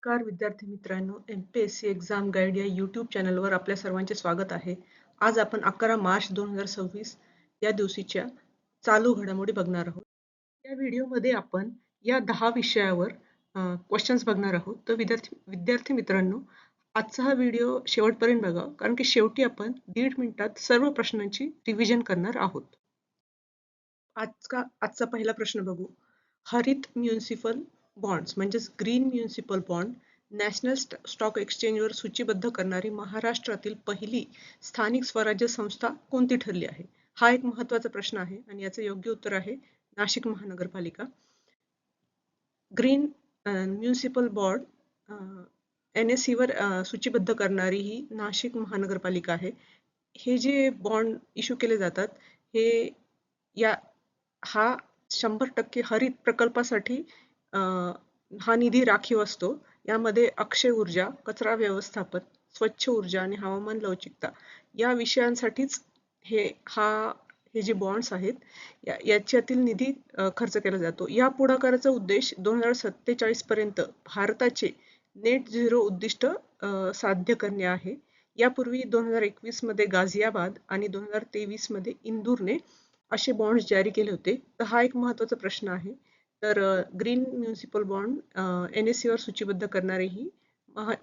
नमस्कार विद्यार्थी मित्रांनो, MPSC एक्झाम गाईड या यूट्यूब चॅनलवर आपल्या सर्वांचे स्वागत आहे. आज आपण 11 मार्च 2026 या दिवशीच्या चालू घडामोडी बघणार आहोत. या व्हिडिओमध्ये आपण या 10 विषयावर क्वेश्चन्स बघणार आहोत. तर विद्यार्थी मित्रांनो, आजचा हा व्हिडिओ शेवटपर्यंत बघा, कारण की शेवटी आपण 1.5 मिनिटात सर्व प्रश्नांची रिव्हिजन करणार आहोत. आजचा पहिला प्रश्न बघू. हरित म्युनिसिपल बॉन्ड्स म्हणजेच green municipal bond national stock एक्सचेंजवर सूचीबद्ध करणारी महाराष्ट्रातील पहिली स्थानिक स्वराज्य संस्था कोणती ठरली आहे? हा एक महत्त्वाचा प्रश्न आहे आणि याचं योग्य उत्तर आहे नाशिक महानगरपालिका. ग्रीन म्युनिसिपल बॉन्ड NSE वर सूचीबद्ध करणारी ही नाशिक महानगरपालिका आहे. हे जे बॉन्ड इश्यू केले जातात हे हा 100% हरित प्रकल्पासाठी हा निधी राखीव असतो. यामध्ये अक्षय ऊर्जा, कचरा व्यवस्थापन, स्वच्छ ऊर्जा आणि हवामान लवचिकता या विषयांसाठीच हे जे बॉन्ड्स आहेत याच्यातील निधी खर्च केला जातो. या पुढाकाराचा उद्देश 2047 पर्यंत भारताचे नेट झिरो उद्दिष्ट साध्य करणे आहे. यापूर्वी 2021 मध्ये गाझियाबाद आणि 2023 मध्ये इंदूरने असे बॉन्ड्स जारी केले होते. तर हा एक महत्त्वाचा प्रश्न आहे. तर ग्रीन म्युनिसिपल बॉन्ड NSE वर सूचीबद्ध करणारी ही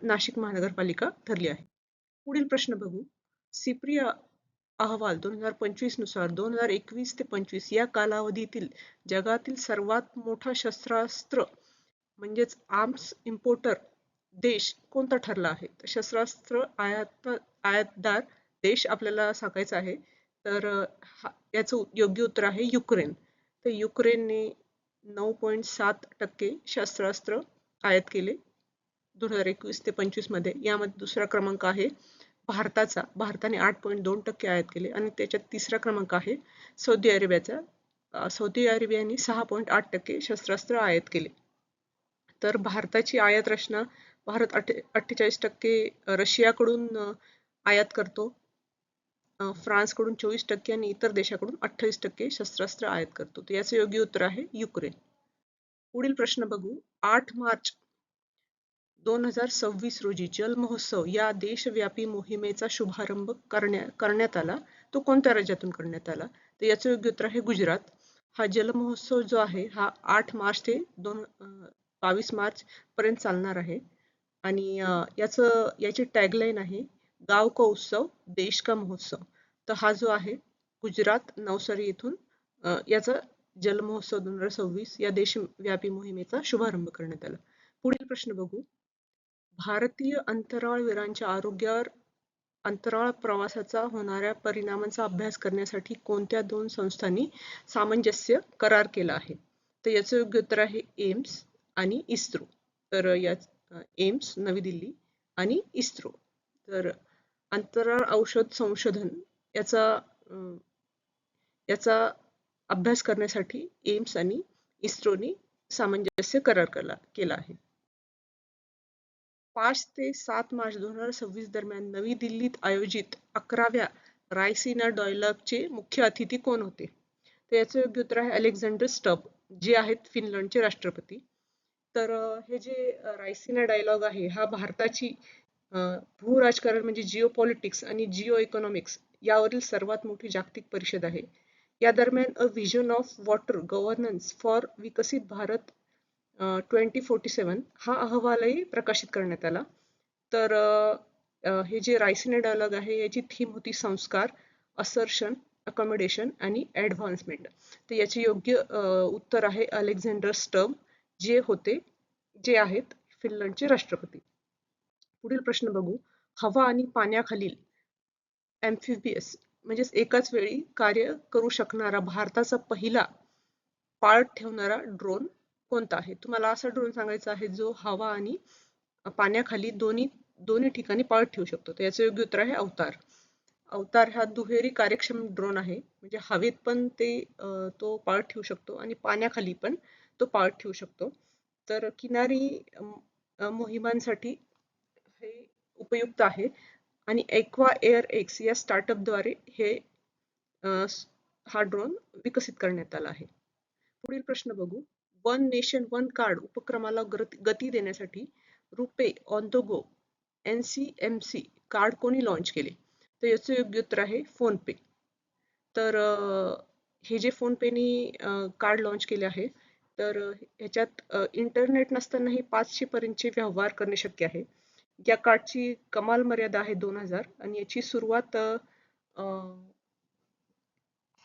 नाशिक महानगरपालिका ठरली आहे. पुढील प्रश्न बघू. सिप्री अहवाल 2025 नुसार 2021 ते 25 या कालावधीतील जगातील सर्वात मोठा शस्त्रास्त्र म्हणजेच आर्म्स इम्पोर्टर देश कोणता ठरला आहे? शस्त्रास्त्र आयातदार देश आपल्याला सांगायचा आहे. तर याचं योग्य उत्तर आहे युक्रेन. तर युक्रेनने 9.7% शस्त्रास्त्र आयात केले 2021 ते 25 मध्ये. यामध्ये दुसरा क्रमांक आहे भारताचा. भारताने 8.2% आयात केले आणि त्याच्यात तिसरा क्रमांक आहे सौदी अरेबियाचा. सौदी अरेबियाने 6.8% शस्त्रास्त्र आयात केले. तर भारताची आयात रचना भारत 48% रशियाकडून आयात करतो, फ्रान्सकडून 24% आणि इतर देशाकडून 28% शस्त्रास्त्र आयात करतो. तर याचं योग्य उत्तर आहे युक्रेन. पुढील प्रश्न बघू. 8 मार्च 2026 रोजी जल महोत्सव या देशव्यापी मोहिमेचा शुभारंभ करण्यात आला. तो कोणत्या राज्यातून करण्यात आला? तर याचं योग्य उत्तर आहे गुजरात. हा जल महोत्सव जो आहे हा 8 मार्च ते 22 मार्च पर्यंत चालणार आहे आणि याची टॅगलाईन आहे गाव का उत्सव देश का महोत्सव. तर हा जो आहे गुजरात नवसारी येथून याचा जल महोत्सव 2026 या देशव्यापी मोहिमेचा शुभारंभ करण्यात आला. पुढील प्रश्न बघू. भारतीय अंतराळवीरांच्या आरोग्यावर अंतराळ प्रवासाचा होणाऱ्या परिणामांचा अभ्यास करण्यासाठी कोणत्या 2 संस्थांनी सामंजस्य करार केला आहे? तर याचं योग्य उत्तर आहे एम्स आणि इस्रो. तर एम्स नवी दिल्ली आणि इस्रो. तर अंतराळ औषध संशोधन याचा अभ्यास करण्यासाठी एम्स आणि इस्रोनी सामंजस्य करार केला आहे. 5 ते 7 मार्च 2026 दरम्यान नवी दिल्लीत आयोजित 11व्या रायसिना डायलॉगचे मुख्य अतिथी कोण होते? तर याचं योग्य उत्तर आहे अलेक्झांडर स्टब, जे आहेत फिनलंडचे राष्ट्रपती. तर हे जे रायसिना डायलॉग आहे हा भारताची भूराजकारण म्हणजे जिओ पॉलिटिक्स आणि जिओ इकॉनॉमिक्स यावरील सर्वात मोठी जागतिक परिषद आहे. या दरम्यान a vision of water governance for Viksit Bharat 2047 हा अहवालही प्रकाशित करण्यात आला. तर हे जे रायसिना डायलॉग आहे याची थीम होती संस्कार, असर्शन, अकॉमोडेशन आणि ॲडव्हान्समेंट. तर याचे योग्य उत्तर आहे अलेक्झांडर स्टब, जे आहेत फिनलंडचे राष्ट्रपती. पुढील प्रश्न बघू. हवा आणि पाण्याखालील ॲम्फिबियस म्हणजेच एकाच वेळी कार्य करू शकणारा भारताचा पहिला पाळत ठेवणारा ड्रोन कोणता आहे? तुम्हाला असा ड्रोन सांगायचा आहे जो हवा आणि पाण्याखाली दोन्ही ठिकाणी पाळत ठेवू शकतो. तर याचं योग्य उत्तर आहे अवतार. अवतार हा दुहेरी कार्यक्षम ड्रोन आहे. म्हणजे हवेत पण तो पाळत ठेवू शकतो आणि पाण्याखाली पण तो पाळत ठेवू शकतो. तर किनारी मोहिमांसाठी हे उपयुक्त आहे आणि एक्वा एअर एक्स या स्टार्टअपद्वारे हा ड्रोन विकसित करण्यात आला आहे. पुढील प्रश्न बघू. वन नेशन वन कार्ड उपक्रमाला गती देण्यासाठी RuPay on the go NCMC card कोणी लॉन्च केले? तर याचं योग्य उत्तर आहे फोनपे. तर हे जे फोनपेनी कार्ड लॉन्च केले आहे, तर ह्याच्यात इंटरनेट नसतानाही 500 पर्यंतचे व्यवहार करणे शक्य आहे. या कार्डची कमाल मर्यादा आहे 2000 आणि याची सुरुवात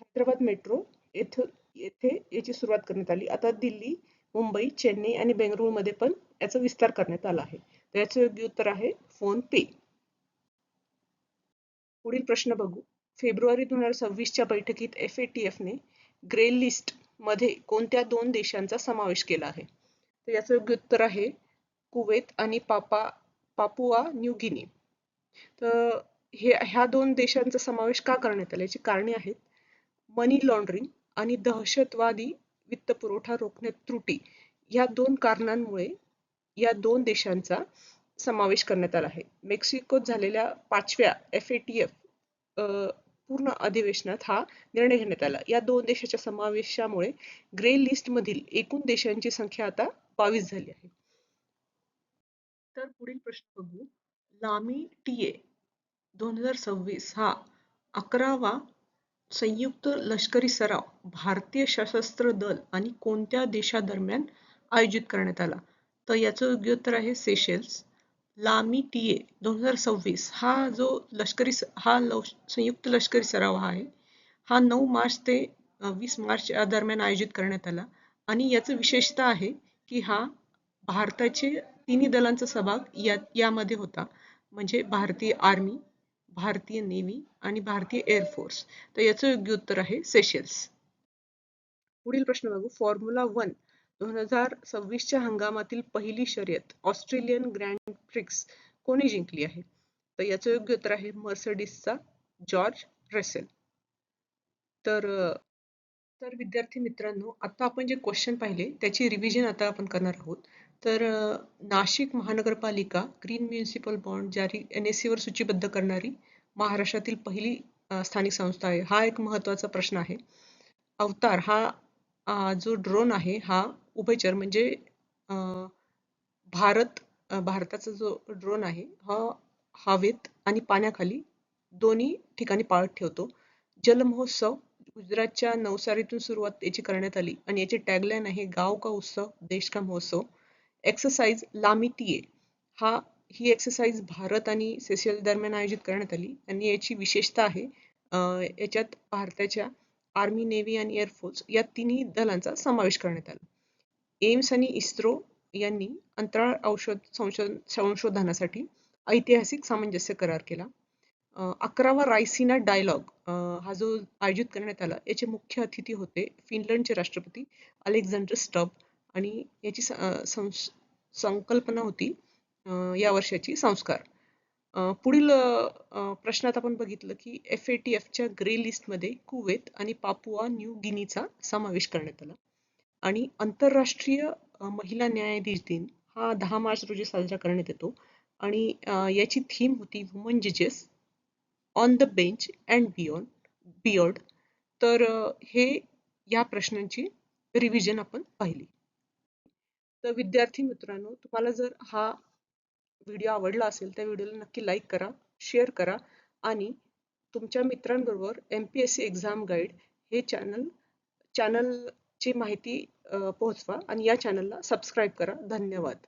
हैदराबाद मेट्रो येथे याची सुरुवात करण्यात आली. आता दिल्ली, मुंबई, चेन्नई आणि बेंगळुरूमध्ये पण याचा विस्तार करण्यात आला आहे. तर याचं योग्य उत्तर आहे फोन पे. पुढील प्रश्न बघू. फेब्रुवारी 2026च्या बैठकीत FATFने ग्रे लिस्ट मध्ये कोणत्या 2 देशांचा समावेश केला आहे? तर याचं योग्य उत्तर आहे कुवेत आणि पापुआ न्यू गिनी. तर ह्या 2 देशांचा समावेश का करण्यात आला? याची कारणे आहेत मनी लॉन्ड्रिंग आणि दहशतवादी वित्तपुरवठा रोखण्यात त्रुटी. या 2 कारणांमुळे या 2 देशांचा समावेश करण्यात आला आहे. मेक्सिकोत झालेल्या 5व्या FATF पूर्ण अधिवेशनात हा निर्णय घेण्यात आला. या 2 देशाच्या समावेशामुळे ग्रे लिस्ट मधील एकूण देशांची संख्या आता 22 झाली आहे. तर पुढील प्रश्न बघू. लामी टीए 2026 हा 11वा संयुक्त लष्करी सराव भारतीय सशस्त्र दल आणि कोणत्या देशादरम्यान आयोजित करण्यात आला? तर याचं योग्य उत्तर आहे सेशेल्स. लामी टीए 2026 हा जो संयुक्त लष्करी सराव आहे, हा 9 मार्च ते 20 मार्च या दरम्यान आयोजित करण्यात आला आणि याचं विशेषता आहे की हा भारताचे तिन्ही दलांचा सहभाग यामध्ये होता. म्हणजे भारतीय आर्मी, भारतीय नेव्ही आणि भारतीय एअरफोर्स. तर याचं योग्य उत्तर आहे सेशेल्स. पुढील प्रश्न बघू. फॉर्म्युला 1 2026च्या हंगामातील पहिली शर्यत ऑस्ट्रेलियन ग्रँड प्रिक्स कोणी जिंकली आहे? तर याचं योग्य उत्तर आहे मर्सिडीजचा जॉर्ज रसेल. तर विद्यार्थी मित्रांनो, आता आपण जे क्वेश्चन पाहिले त्याची रिव्हिजन आता आपण करणार आहोत. तर नाशिक महानगरपालिका ग्रीन म्युनिसिपल बॉन्ड जारी NSE वर सूचीबद्ध करणारी महाराष्ट्रातील पहिली स्थानिक संस्था आहे. हा एक महत्त्वाचा प्रश्न आहे. अवतार हा जो ड्रोन आहे हा उभयचर म्हणजे भारताचा जो ड्रोन आहे हा हवेत आणि पाण्याखाली दोन्ही ठिकाणी पाळत ठेवतो. जलमहोत्सव गुजरातच्या नवसारीतून सुरुवात याची करण्यात आली आणि याची टॅगलाईन आहे गाव का उत्सव देश का महोत्सव. एक्सरसाइज लामी टीए ही एक्सरसाइज भारत आणि सेशेल्स दरम्यान आयोजित करण्यात आली आणि याची विशेषता आहे याच्यात भारताच्या आर्मी, नेव्ही आणि एअरफोर्स या तिन्ही दलांचा समावेश करण्यात आला. एम्स आणि इस्रो यांनी अंतराळ संशोधनासाठी ऐतिहासिक सामंजस्य करार केला. 11वा रायसिना डायलॉग हा जो आयोजित करण्यात आला याचे मुख्य अतिथी होते फिनलंडचे राष्ट्रपती अलेक्झांडर स्टब आणि याची संकल्पना होती या वर्षाची संस्कार. पुढील प्रश्नात आपण बघितलं की FATFच्या ग्रे लिस्टमध्ये कुवेत आणि पापुआ न्यू गिनीचा समावेश करण्यात आला आणि आंतरराष्ट्रीय महिला न्यायाधीश दिन हा 10 मार्च रोजी साजरा करण्यात येतो आणि याची थीम होती वुमन जजेस on the bench and beyond. तर हे या प्रश्नांची रिव्हिजन आपण पाहिली. तर विद्यार्थी मित्रांनो, तुम्हाला जर हा व्हिडिओ आवडला असेल तर व्हिडिओला नक्की लाईक करा, शेअर करा आणि तुमच्या मित्रांबरोबर MPSC एक्झाम गाईड हे चॅनलची माहिती पोहोचवा आणि या चॅनलला सबस्क्राईब करा. धन्यवाद.